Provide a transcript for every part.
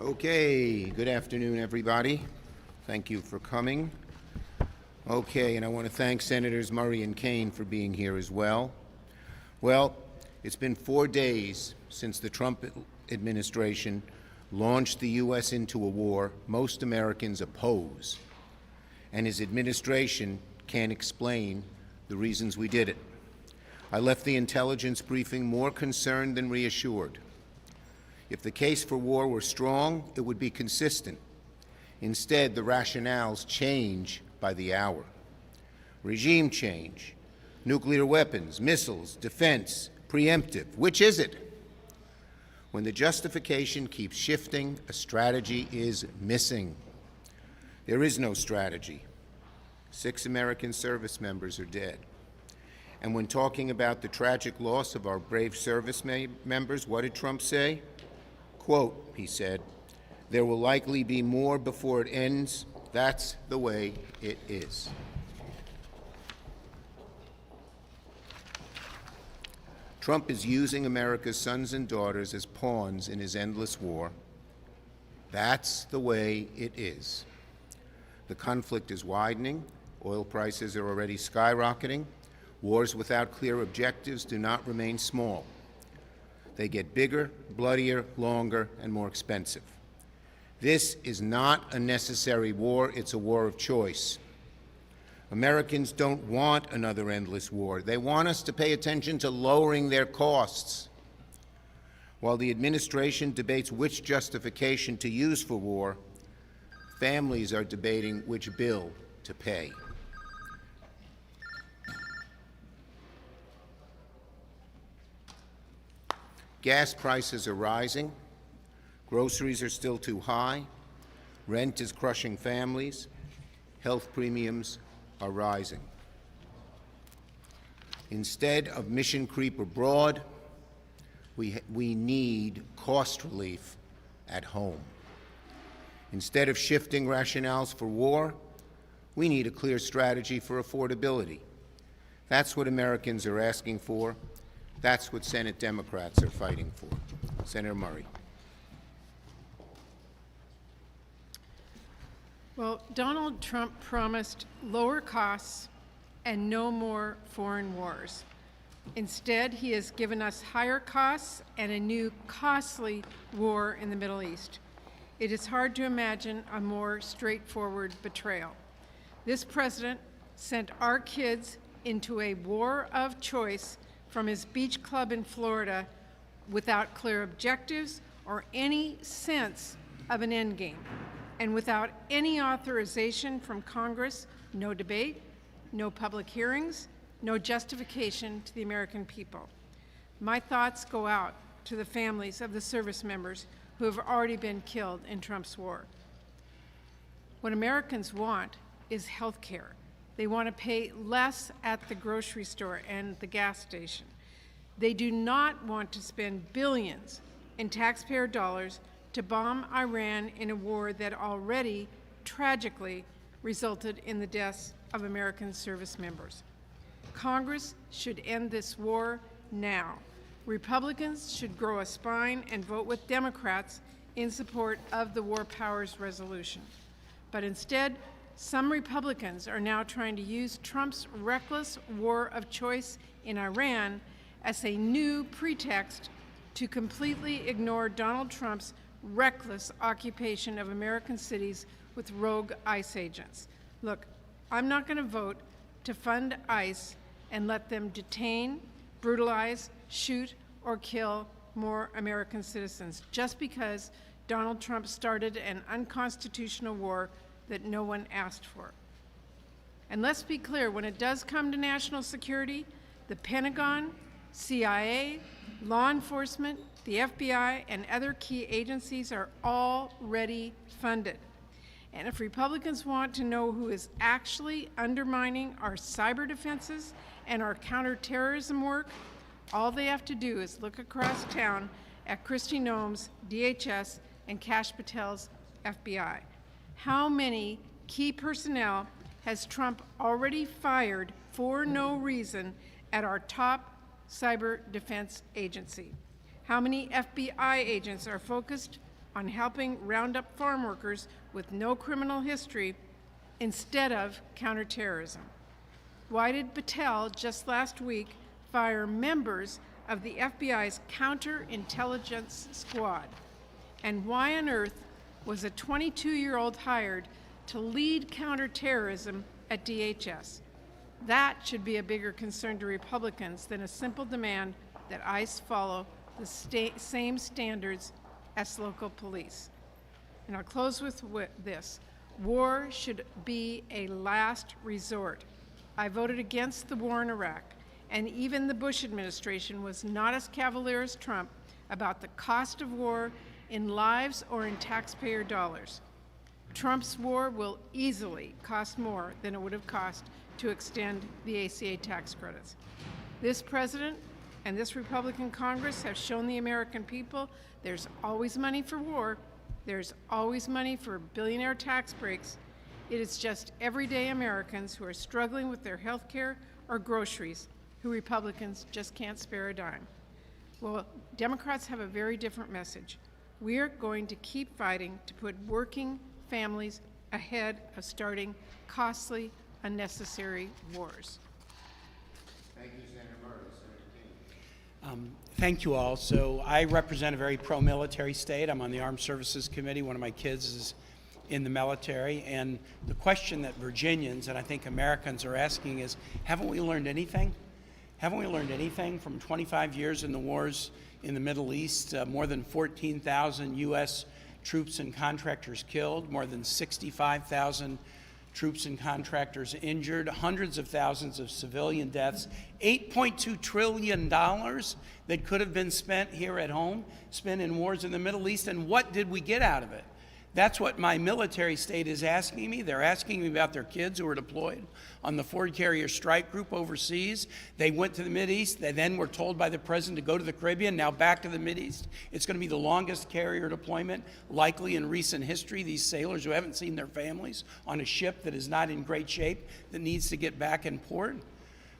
Okay, good afternoon, everybody. Thank you for coming. Okay, and I want to thank Senators Murray and Kaine for being here as well. Well, it's been 4 days since the Trump administration launched the U.S. into a war most Americans oppose, and his administration can't explain the reasons we did it. I left the intelligence briefing more concerned than reassured. If the case for war were strong, it would be consistent. Instead, the rationales change by the hour. Regime change, nuclear weapons, missiles, defense, preemptive. Which is it? When the justification keeps shifting, a strategy is missing. There is no strategy. 6 American service members are dead. And when talking about the tragic loss of our brave service members, what did Trump say? Quote, he said, "There will likely be more before it ends. That's the way it is." Trump is using America's sons and daughters as pawns in his endless war. That's the way it is. The conflict is widening. Oil prices are already skyrocketing. Wars without clear objectives do not remain small. They get bigger, bloodier, longer, and more expensive. This is not a necessary war, it's a war of choice. Americans don't want another endless war. They want us to pay attention to lowering their costs. While the administration debates which justification to use for war, families are debating which bill to pay. Gas prices are rising. Groceries are still too high. Rent is crushing families. Health premiums are rising. Instead of mission creep abroad, we need cost relief at home. Instead of shifting rationales for war, we need a clear strategy for affordability. That's what Americans are asking for. That's what Senate Democrats are fighting for. Senator Murray. Well, Donald Trump promised lower costs and no more foreign wars. Instead, he has given us higher costs and a new costly war in the Middle East. It is hard to imagine a more straightforward betrayal. This president sent our kids into a war of choice from his beach club in Florida without clear objectives or any sense of an end game, and without any authorization from Congress, no debate, no public hearings, no justification to the American people. My thoughts go out to the families of the service members who have already been killed in Trump's war. What Americans want is health care. They want to pay less at the grocery store and the gas station. They do not want to spend billions in taxpayer dollars to bomb Iran in a war that already tragically resulted in the deaths of American service members. Congress should end this war now. Republicans should grow a spine and vote with Democrats in support of the War Powers Resolution. But instead, some Republicans are now trying to use Trump's reckless war of choice in Iran as a new pretext to completely ignore Donald Trump's reckless occupation of American cities with rogue ICE agents. Look, I'm not going to vote to fund ICE and let them detain, brutalize, shoot, or kill more American citizens just because Donald Trump started an unconstitutional war that no one asked for. And let's be clear, when it does come to national security, the Pentagon, CIA, law enforcement, the FBI, and other key agencies are already funded. And if Republicans want to know who is actually undermining our cyber defenses and our counterterrorism work, all they have to do is look across town at Kristi Noem's DHS and Kash Patel's FBI. How many key personnel has Trump already fired for no reason at our top cyber defense agency? How many FBI agents are focused on helping round up farm workers with no criminal history instead of counterterrorism? Why did Patel just last week fire members of the FBI's counterintelligence squad? And why on earth was a 22-year-old hired to lead counterterrorism at DHS? That should be a bigger concern to Republicans than a simple demand that ICE follow the same standards as local police. And I'll close with this. War should be a last resort. I voted against the war in Iraq, and even the Bush administration was not as cavalier as Trump about the cost of war in lives or in taxpayer dollars. Trump's war will easily cost more than it would have cost to extend the ACA tax credits. This president and this Republican Congress have shown the American people there's always money for war, there's always money for billionaire tax breaks. It is just everyday Americans who are struggling with their health care or groceries who Republicans just can't spare a dime. Well, Democrats have a very different message. We are going to keep fighting to put working families ahead of starting costly, unnecessary wars. Thank you, Senator Murray. Senator Kaine. Thank you all. So I represent a very pro-military state. I'm on the Armed Services Committee. One of my kids is in the military. And the question that Virginians and I think Americans are asking is, haven't we learned anything? Haven't we learned anything from 25 years in the wars in the Middle East? More than 14,000 U.S. troops and contractors killed, more than 65,000 troops and contractors injured, hundreds of thousands of civilian deaths, $8.2 trillion that could have been spent here at home, spent in wars in the Middle East, and what did we get out of it? That's what my military state is asking me. They're asking me about their kids who were deployed on the Ford Carrier Strike Group overseas. They went to the Mideast. They then were told by the president to go to the Caribbean, now back to the Mideast. It's going to be the longest carrier deployment likely in recent history. These sailors who haven't seen their families on a ship that is not in great shape, that needs to get back in port.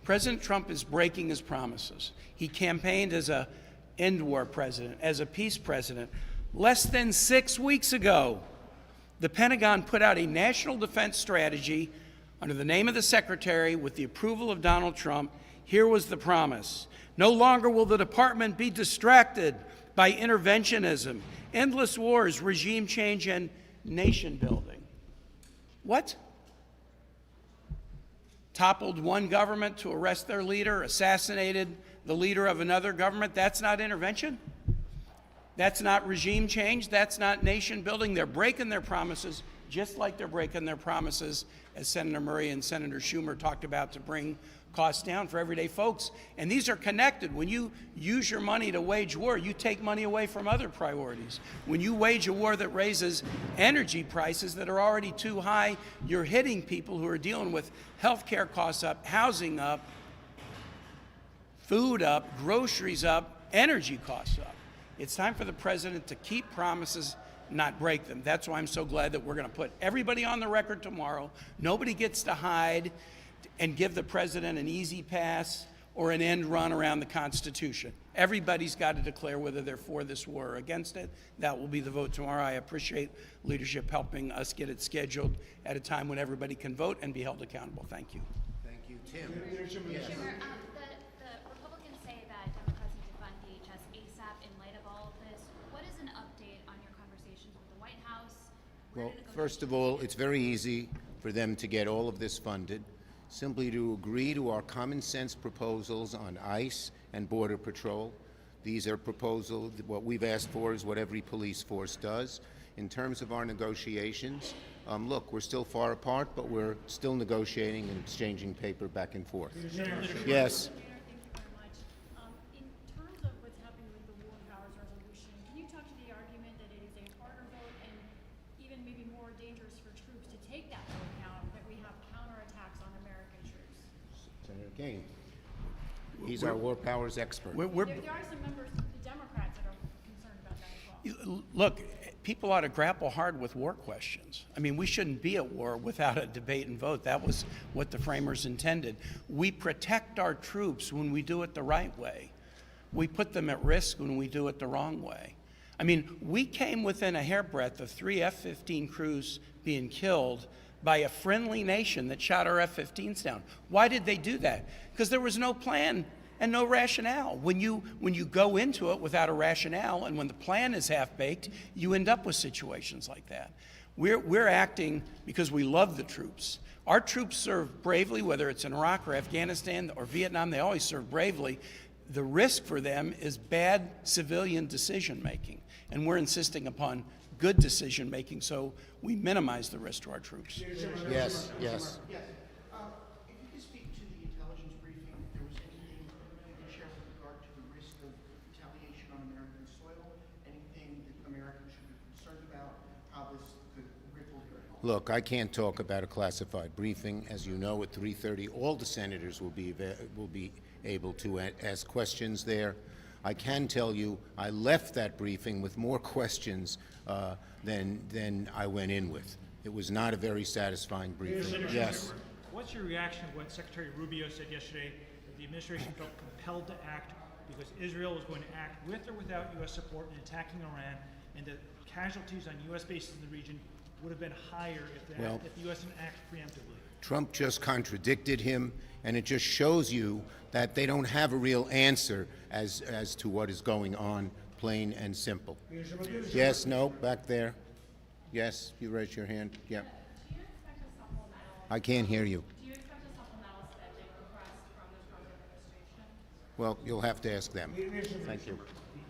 President Trump is breaking his promises. He campaigned as an end war president, as a peace president. Less than 6 weeks ago, the Pentagon put out a national defense strategy under the name of the secretary with the approval of Donald Trump. Here was the promise. No longer will the department be distracted by interventionism, endless wars, regime change, and nation building. What? Toppled one government to arrest their leader, assassinated the leader of another government. That's not intervention? That's not regime change. That's not nation building. They're breaking their promises, just like they're breaking their promises, as Senator Murray and Senator Schumer talked about, to bring costs down for everyday folks. And these are connected. When you use your money to wage war, you take money away from other priorities. When you wage a war that raises energy prices that are already too high, you're hitting people who are dealing with health care costs up, housing up, food up, groceries up, energy costs up. It's time for the president to keep promises, not break them. That's why I'm so glad that we're going to put everybody on the record tomorrow. Nobody gets to hide and give the president an easy pass or an end run around the Constitution. Everybody's got to declare whether they're for this war or against it. That will be the vote tomorrow. I appreciate leadership helping us get it scheduled at a time when everybody can vote and be held accountable. Thank you. Thank you, Tim. Schumer, the Republicans say that Democrats need to fund DHS ASAP in light of all of this. What is an update on your conversations with the White House? Well, first of all, it's very easy for them to get all of this funded, simply to agree to our common sense proposals on ICE and Border Patrol. These are proposals, what we've asked for is what every police force does. In terms of our negotiations, look, we're still far apart, but we're still negotiating and exchanging paper back and forth. Yes. Thank you very much. In terms of what's happening with the War Powers Resolution, can you talk to the argument that it is a harder vote and even maybe more dangerous for troops to take that vote now that we have counterattacks on American troops? Senator Kaine. He's our war powers expert. There are some members, the Democrats, that are concerned about that as well. Look, people ought to grapple hard with war questions. I mean, we shouldn't be at war without a debate and vote. That was what the framers intended. We protect our troops when we do it the right way. We put them at risk when we do it the wrong way. I mean, we came within a hairbreadth of 3 F-15 crews being killed by a friendly nation that shot our F-15s down. Why did they do that? Because there was no plan and no rationale. When you go into it without a rationale, and when the plan is half-baked, you end up with situations like that. We're acting because we love the troops. Our troops serve bravely, whether it's in Iraq or Afghanistan or Vietnam, they always serve bravely. The risk for them is bad civilian decision-making, and we're insisting upon good decision-making so we minimize the risk to our troops. Yes, yes. Yes. If you could speak to the intelligence briefing, if there was anything you could share with regard to the risk of retaliation on American soil, anything that Americans should be concerned about, how this could ripple here at home. Look, I can't talk about a classified briefing. As you know, at 3:30, all the senators will be able to ask questions there. I can tell you, I left that briefing with more questions than I went in with. It was not a very satisfying briefing. Yes. What's your reaction to what Secretary Rubio said yesterday, that the administration felt compelled to act because Israel was going to act with or without U.S. support in attacking Iran, and that casualties on U.S. bases in the region would have been higher if the U.S. didn't act preemptively? Trump just contradicted him, and it just shows you that they don't have a real answer as to what is going on, plain and simple. Yes, no, back there. Yes, you raised your hand. Yeah. Do you expect a supplemental? I can't hear you. Do you expect a supplemental spending request from the Trump administration? Well, you'll have to ask them. Thank you. The